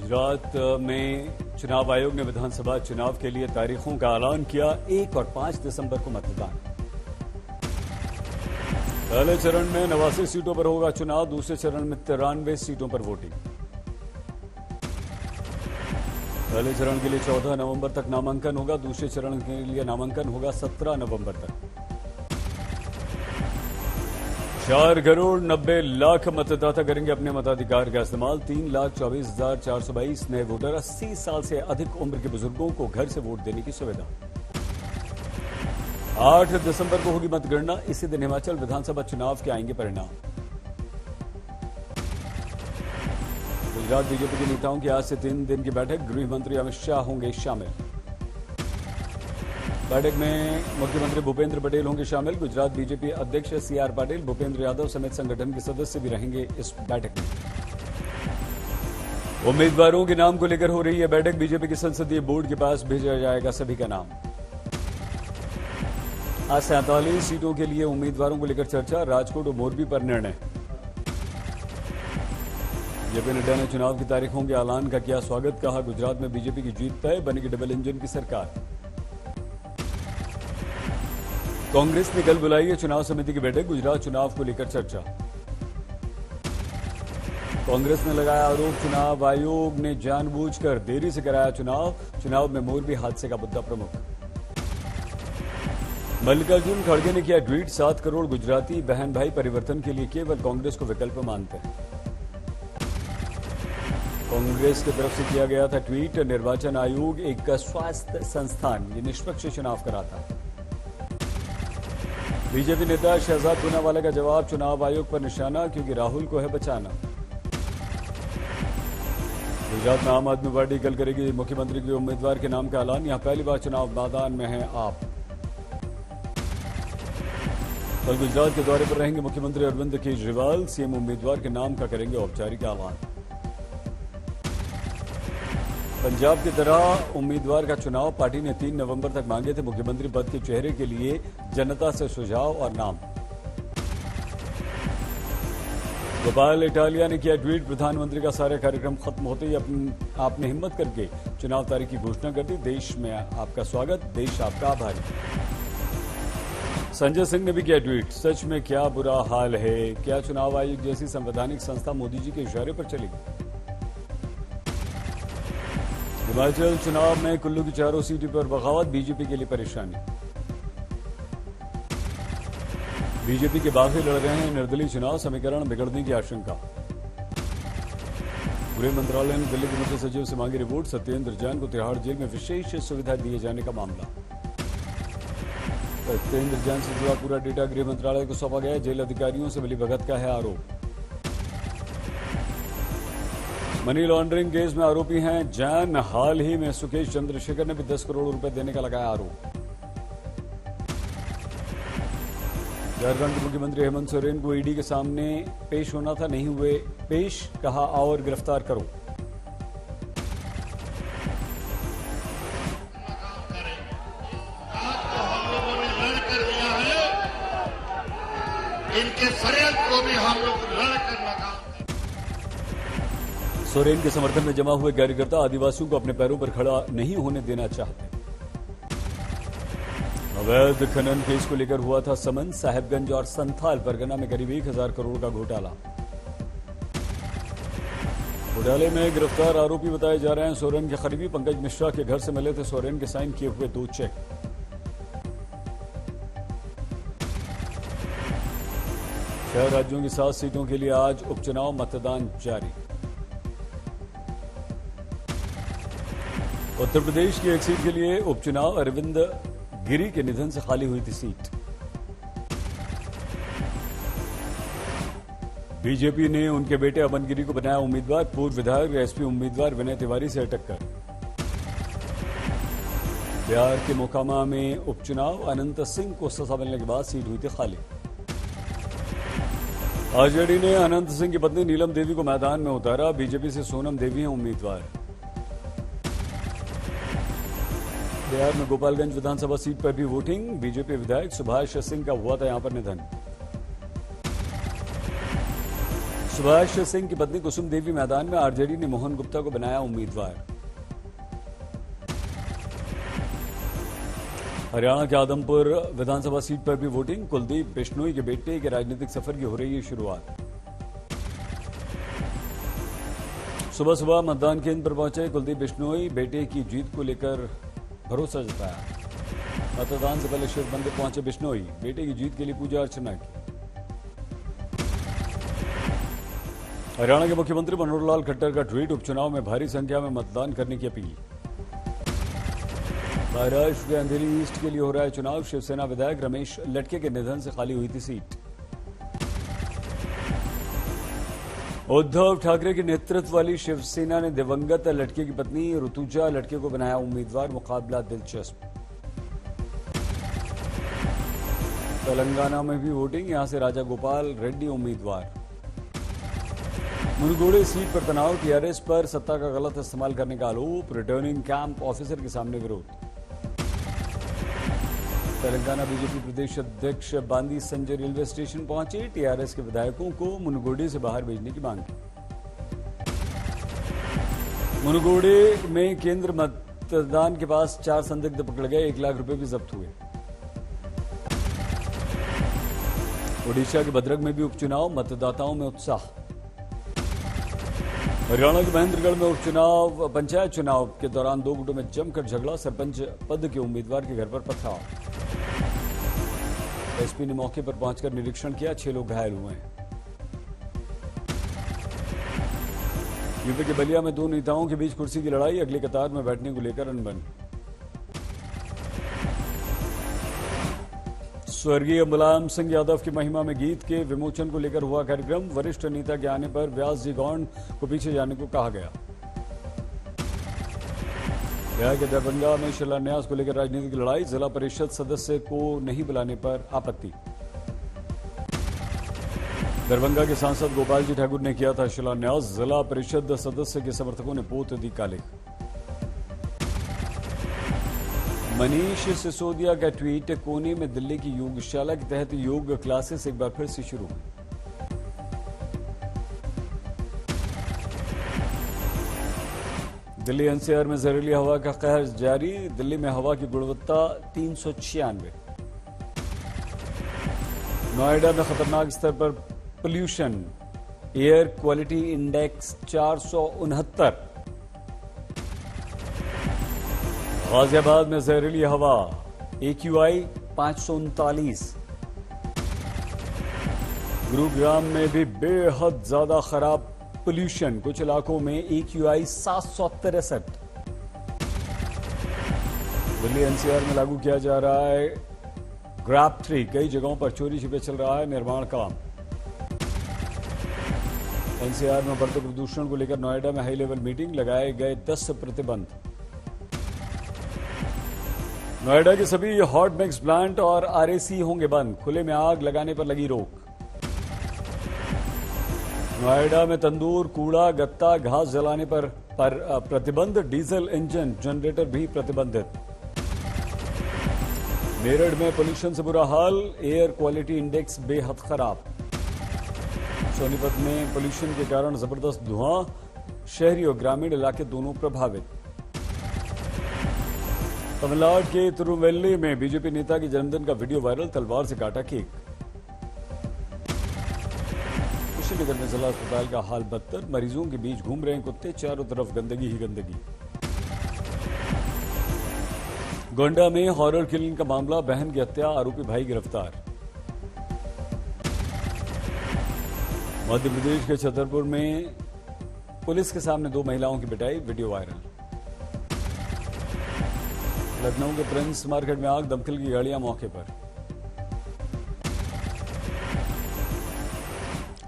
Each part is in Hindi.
गुजरात में चुनाव आयोग ने विधानसभा चुनाव के लिए तारीखों का ऐलान किया। 1 और 5 दिसंबर को मतदान। पहले चरण में 89 सीटों पर होगा चुनाव, दूसरे चरण में 93 सीटों पर वोटिंग। पहले चरण के लिए 14 नवंबर तक नामांकन होगा, दूसरे चरण के लिए नामांकन होगा 17 नवंबर तक। 4,90,00,000 मतदाता करेंगे अपने मताधिकार का इस्तेमाल। 3,24,422 नए वोटर। 80 साल से अधिक उम्र के बुजुर्गों को घर से वोट देने की सुविधा। 8 दिसंबर को होगी मतगणना। इसी दिन हिमाचल विधानसभा चुनाव के आएंगे परिणाम। गुजरात बीजेपी के नेताओं की आज से 3 दिन की बैठक। गृह मंत्री अमित शाह होंगे शामिल। बैठक में मुख्यमंत्री भूपेंद्र पटेल होंगे शामिल। गुजरात बीजेपी अध्यक्ष सीआर पाटिल, भूपेंद्र यादव समेत संगठन के सदस्य भी रहेंगे इस बैठक में। उम्मीदवारों के नाम को लेकर हो रही है बैठक। बीजेपी के संसदीय बोर्ड के पास भेजा जाएगा सभी का नाम। आज 47 सीटों के लिए उम्मीदवारों को लेकर चर्चा। राजकोट और मोरबी पर निर्णय। जेपी नड्डा ने चुनाव की तारीखों के ऐलान का किया स्वागत। कहा गुजरात में बीजेपी की जीत तय, बनेगी डबल इंजन की सरकार। कांग्रेस ने कल बुलाई है चुनाव समिति की बैठक। गुजरात चुनाव को लेकर चर्चा। कांग्रेस ने लगाया आरोप चुनाव आयोग ने जानबूझकर देरी से कराया चुनाव। चुनाव में मोरबी हादसे का मुद्दा प्रमुख। मल्लिकार्जुन खड़गे ने किया ट्वीट। 7 करोड़ गुजराती बहन भाई परिवर्तन के लिए केवल कांग्रेस को विकल्प मानते हैं। कांग्रेस की तरफ से किया गया था ट्वीट। निर्वाचन आयोग एक स्वास्थ्य संस्थान, ये निष्पक्ष चुनाव कराता। बीजेपी नेता शहजाद पूनावाला का जवाब। चुनाव आयोग पर निशाना, क्योंकि राहुल को है बचाना। गुजरात में आम आदमी पार्टी कल करेगी मुख्यमंत्री के उम्मीदवार के नाम का ऐलान। यहां पहली बार चुनाव मैदान में है आप। कल गुजरात के दौरे पर रहेंगे मुख्यमंत्री अरविंद केजरीवाल। सीएम उम्मीदवार के नाम का करेंगे औपचारिक ऐलान। पंजाब की तरह उम्मीदवार का चुनाव। पार्टी ने 3 नवंबर तक मांगे थे मुख्यमंत्री पद के चेहरे के लिए जनता से सुझाव और नाम। गोपाल इटालिया ने किया ट्वीट। प्रधानमंत्री का सारा कार्यक्रम खत्म होते ही आपने हिम्मत करके चुनाव तारीख की घोषणा कर दी। देश में आपका स्वागत, देश आपका आभारी। संजय सिंह ने भी किया ट्वीट। सच में क्या बुरा हाल है, क्या चुनाव आयोग जैसी संवैधानिक संस्था मोदी जी के इशारे पर चलेगी। हिमाचल चुनाव में कुल्लू की 4 सीटों पर बगावत। बीजेपी के लिए परेशानी। बीजेपी के बागी लड़ रहे हैं निर्दलीय चुनाव। समीकरण बिगड़ने की आशंका। गृह मंत्रालय ने दिल्ली के मुख्य सचिव से मांगी रिपोर्ट। सत्येंद्र जैन को तिहाड़ जेल में विशेष सुविधा दिए जाने का मामला। सत्येंद्र जैन से जुड़ा पूरा डेटा गृह मंत्रालय को सौंपा गया। जेल अधिकारियों से मिलीभगत का है आरोप। मनी लॉन्ड्रिंग केस में आरोपी हैं जैन। हाल ही में सुकेश चंद्रशेखर ने भी 10 करोड़ रुपए देने का लगाया आरोप। झारखंड के मुख्यमंत्री हेमंत सोरेन को ईडी के सामने पेश होना था, नहीं हुए पेश। कहा आओ और गिरफ्तार करो। इनके षड्यंत्र को भी हम लोग लड़कर लगा। सोरेन के समर्थन में जमा हुए कार्यकर्ता आदिवासियों को अपने पैरों पर खड़ा नहीं होने देना चाहते। अवैध खनन केस को लेकर हुआ था समन। साहिबगंज और संथाल परगना में करीब 1,000 करोड़ का घोटाला। घोटाले में गिरफ्तार आरोपी बताए जा रहे हैं सोरेन के करीबी। पंकज मिश्रा के घर से मिले थे सोरेन के साइन किए हुए 2 चेक। छह राज्यों की 7 सीटों के लिए आज उपचुनाव। मतदान जारी। उत्तर प्रदेश की एक सीट के लिए उपचुनाव। अरविंद गिरी के निधन से खाली हुई थी सीट। बीजेपी ने उनके बेटे अमन गिरी को बनाया उम्मीदवार। पूर्व विधायक एसपी उम्मीदवार विनय तिवारी से टक्कर। बिहार के मोकामा में उपचुनाव। अनंत सिंह को सजा मिलने के बाद सीट हुई थी खाली। आरजेडी ने अनंत सिंह की पत्नी नीलम देवी को मैदान में उतारा। बीजेपी से सोनम देवी हैं उम्मीदवार। बिहार में गोपालगंज विधानसभा सीट पर भी वोटिंग। बीजेपी विधायक सुभाष सिंह का हुआ था यहां पर निधन। सुभाष सिंह की पत्नी कुसुम देवी मैदान में, आरजेडी ने मोहन गुप्ता को बनाया उम्मीदवार। हरियाणा के आदमपुर विधानसभा सीट पर भी वोटिंग, कुलदीप बिश्नोई के बेटे के राजनीतिक सफर की हो रही है शुरुआत। सुबह सुबह मतदान केंद्र पर पहुंचे कुलदीप बिश्नोई, बेटे की जीत को लेकर भरोसा जताया। मतदान से पहले शिव मंदिर पहुंचे बिश्नोई, बेटे की जीत के लिए पूजा अर्चना की। हरियाणा के मुख्यमंत्री मनोहर लाल खट्टर का ट्वीट, उपचुनाव में भारी संख्या में मतदान करने की अपील। महाराष्ट्र के अंधेरी ईस्ट के लिए हो रहा है चुनाव, शिवसेना विधायक रमेश लटके के निधन से खाली हुई थी सीट। उद्धव ठाकरे के नेतृत्व वाली शिवसेना ने दिवंगत लटके की पत्नी ऋतुजा लटके को बनाया उम्मीदवार, मुकाबला दिलचस्प। तेलंगाना में भी वोटिंग, यहां से राजा गोपाल रेड्डी उम्मीदवार। मुनगोड़े सीट पर तनाव, टीआरएस पर सत्ता का गलत इस्तेमाल करने का आरोप, रिटर्निंग कैंप ऑफिसर के सामने विरोध। तेलंगाना बीजेपी प्रदेश अध्यक्ष बांदी संजय रेलवे स्टेशन पहुंचे, टीआरएस के विधायकों को मुनगोड़े से बाहर भेजने की मांग की। मुनगोड़े में केंद्र मतदान के पास 4 संदिग्ध पकड़ गए, 1 लाख रुपए भी जब्त हुए। ओडिशा के भद्रक में भी उपचुनाव, मतदाताओं में उत्साह। हरियाणा के महेंद्रगढ़ में उपचुनाव, पंचायत चुनाव के दौरान 2 गुटों में जमकर झगड़ा, सरपंच पद के उम्मीदवार के घर पर पथराव। एसपी ने मौके पर पहुंचकर निरीक्षण किया, 6 लोग घायल हुए हैं। यूपी के बलिया में 2 नेताओं के बीच कुर्सी की लड़ाई, अगली कतार में बैठने को लेकर अनबन। स्वर्गीय मुलायम सिंह यादव की महिमा में गीत के विमोचन को लेकर हुआ कार्यक्रम, वरिष्ठ नेता के आने पर व्यास जी गौंड को पीछे जाने को कहा गया। गया के दरभंगा में शिलान्यास को लेकर राजनीतिक लड़ाई, जिला परिषद सदस्य को नहीं बुलाने पर आपत्ति। दरभंगा के सांसद गोपाल जी ठाकुर ने किया था शिलान्यास, जिला परिषद सदस्य के समर्थकों ने पोत दी काले। मनीष सिसोदिया का ट्वीट, कोने में दिल्ली की योगशाला के तहत योग क्लासेस एक बार फिर से शुरू। दिल्ली एनसीआर में जहरीली हवा का कहर जारी, दिल्ली में हवा की गुणवत्ता 396। नोएडा में खतरनाक स्तर पर pollution, air quality index 469। Ghaziabad में जहरीली हवा, AQI 539। गुरुग्राम में भी बेहद ज्यादा खराब पोल्यूशन, कुछ इलाकों में AQI 763। दिल्ली एनसीआर में लागू किया जा रहा है ग्रैब 3, कई जगहों पर चोरी छिपे चल रहा है निर्माण काम। एनसीआर में बढ़ते प्रदूषण को लेकर नोएडा में हाई लेवल मीटिंग, लगाए गए 10 प्रतिबंध। नोएडा के सभी हॉट मिक्स प्लांट और RAC होंगे बंद, खुले में आग लगाने पर लगी रोक। नोएडा में तंदूर, कूड़ा, गत्ता, घास जलाने पर प्रतिबंध, डीजल इंजन जनरेटर भी प्रतिबंधित। मेरठ में पोल्यूशन से बुरा हाल, एयर क्वालिटी इंडेक्स बेहद खराब। सोनीपत में पोल्यूशन के कारण जबरदस्त धुआं, शहरी और ग्रामीण इलाके दोनों प्रभावित। तमिलनाडु के तिरुवेल्ली में बीजेपी नेता के जन्मदिन का वीडियो वायरल, तलवार से काटा केक। कुशीनगर में जिला अस्पताल का हाल बदतर, मरीजों के बीच घूम रहे हैं कुत्ते, चारों तरफ गंदगी ही गंदगी। गोंडा में हॉरर किलिंग का मामला, बहन की हत्या, आरोपी भाई गिरफ्तार। मध्य प्रदेश के छतरपुर में पुलिस के सामने 2 महिलाओं की पिटाई, वीडियो वायरल। लखनऊ के प्रिंस मार्केट में आग, दमकल की गाड़ियां मौके पर।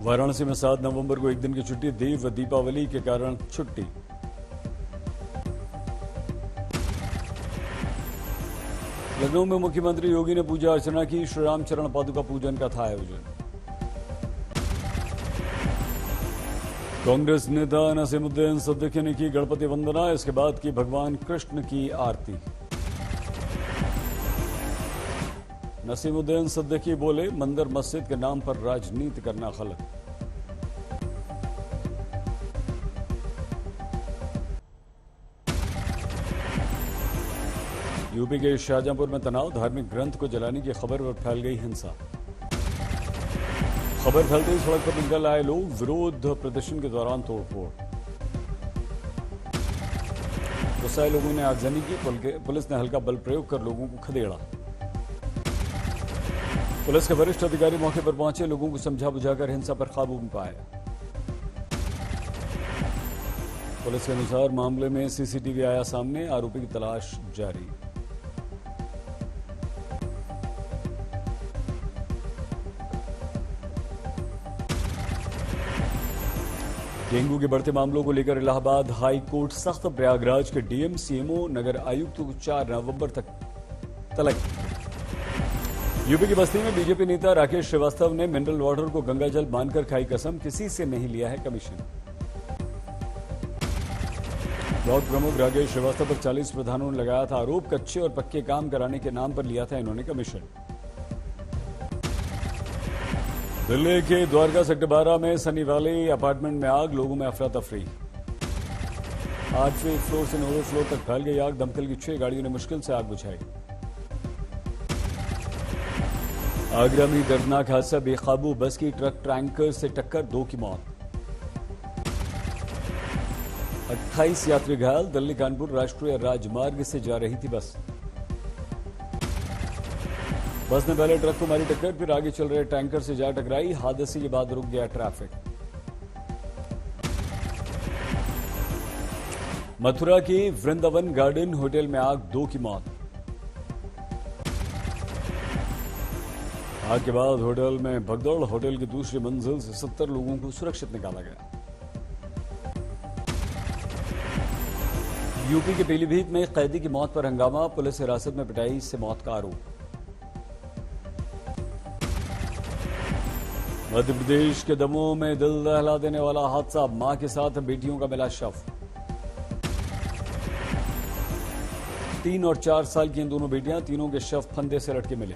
वाराणसी में 7 नवंबर को एक दिन की छुट्टी, देव व दीपावली के कारण छुट्टी। लखनऊ में मुख्यमंत्री योगी ने पूजा अर्चना की, श्री रामचरण पादुका पूजन का था आयोजन। कांग्रेस नेता नसीमुद्दीन सिद्दीकी ने की गणपति वंदना, इसके बाद की भगवान कृष्ण की आरती। नसीमुद्दीन सिद्दीकी बोले, मंदिर मस्जिद के नाम पर राजनीति करना गलत। यूपी के शाहजहांपुर में तनाव, धार्मिक ग्रंथ को जलाने की खबर पर फैल गई हिंसा। खबर फैलते ही सड़क पर निकल आए लोग, विरोध प्रदर्शन के दौरान तोड़फोड़। गुस्साए लोगों ने आगजनी की, पुलिस ने हल्का बल प्रयोग कर लोगों को खदेड़ा। पुलिस के वरिष्ठ अधिकारी मौके पर पहुंचे, लोगों को समझा बुझाकर हिंसा पर काबू में पाया। पुलिस के अनुसार मामले में सीसीटीवी आया सामने, आरोपी की तलाश जारी। डेंगू के बढ़ते मामलों को लेकर इलाहाबाद हाई कोर्ट सख्त, प्रयागराज के डीएम, सीएमओ, नगर आयुक्त को 4 नवंबर तक तलब। यूपी की बस्ती में बीजेपी नेता राकेश श्रीवास्तव ने मिनरल वाटर को गंगाजल मानकर खाई कसम, किसी से नहीं लिया है कमीशन। ब्लॉक प्रमुख राकेश श्रीवास्तव पर 40 प्रधानों ने लगाया था आरोप, कच्चे और पक्के काम कराने के नाम पर लिया था इन्होंने कमीशन। दिल्ली के द्वारका सेक्टर 12 में सनी वैली अपार्टमेंट में आग, लोगों में अफरा तफरी। 8वें फ्लोर से 9वें फ्लोर तक फैल गई आग, दमकल की 6 गाड़ियों ने मुश्किल से आग बुझाई। आगरा में दर्दनाक हादसा, बेकाबू बस की ट्रक टैंकर से टक्कर, 2 की मौत। 28 यात्री घायल, दिल्ली कानपुर राष्ट्रीय राजमार्ग से जा रही थी बस। बस ने पहले ट्रक को मारी टक्कर, फिर आगे चल रहे टैंकर से जा टकराई। हादसे के बाद रुक गया ट्रैफिक। मथुरा के वृंदावन गार्डन होटल में आग, 2 की मौत। आग के बाद होटल में भगदड़, होटल की दूसरी मंजिल से 70 लोगों को सुरक्षित निकाला गया। यूपी के पीलीभीत में कैदी की मौत पर हंगामा, पुलिस हिरासत में पिटाई से मौत का आरोप। मध्य प्रदेश के दमोह में दिल दहला देने वाला हादसा, मां के साथ बेटियों का मिला शव। 3 और 4 साल की इन दोनों बेटियां, तीनों के शव फंदे से लटके मिले।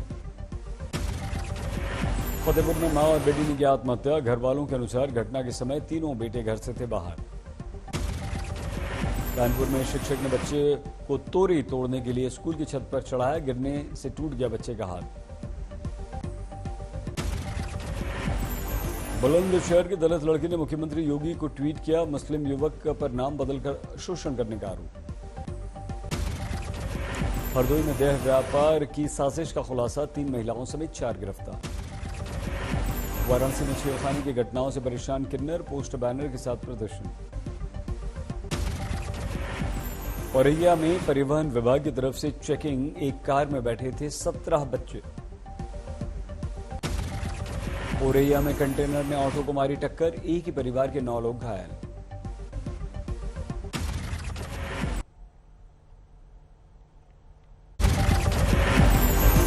फतेहपुर में मां और बेटी ने की आत्महत्या, घर वालों के अनुसार घटना के समय तीनों बेटे घर से थे बाहर। कानपुर में शिक्षक ने बच्चे को तोरी तोड़ने के लिए स्कूल की छत पर चढ़ाया, गिरने से टूट गया बच्चे का हाथ। बुलंदशहर के दलित लड़के ने मुख्यमंत्री योगी को ट्वीट किया, मुस्लिम युवक पर नाम बदलकर शोषण करने का आरोप। हरदोई में देह व्यापार की साजिश का खुलासा, 3 महिलाओं समेत 4 गिरफ्तार। वाराणसी में छेड़खानी की घटनाओं से परेशान किन्नर, पोस्टर बैनर के साथ प्रदर्शन। औरैया में परिवहन विभाग की तरफ से चेकिंग, एक कार में बैठे थे 17 बच्चे। औरैया में कंटेनर ने ऑटो को मारी टक्कर, एक ही परिवार के 9 लोग घायल।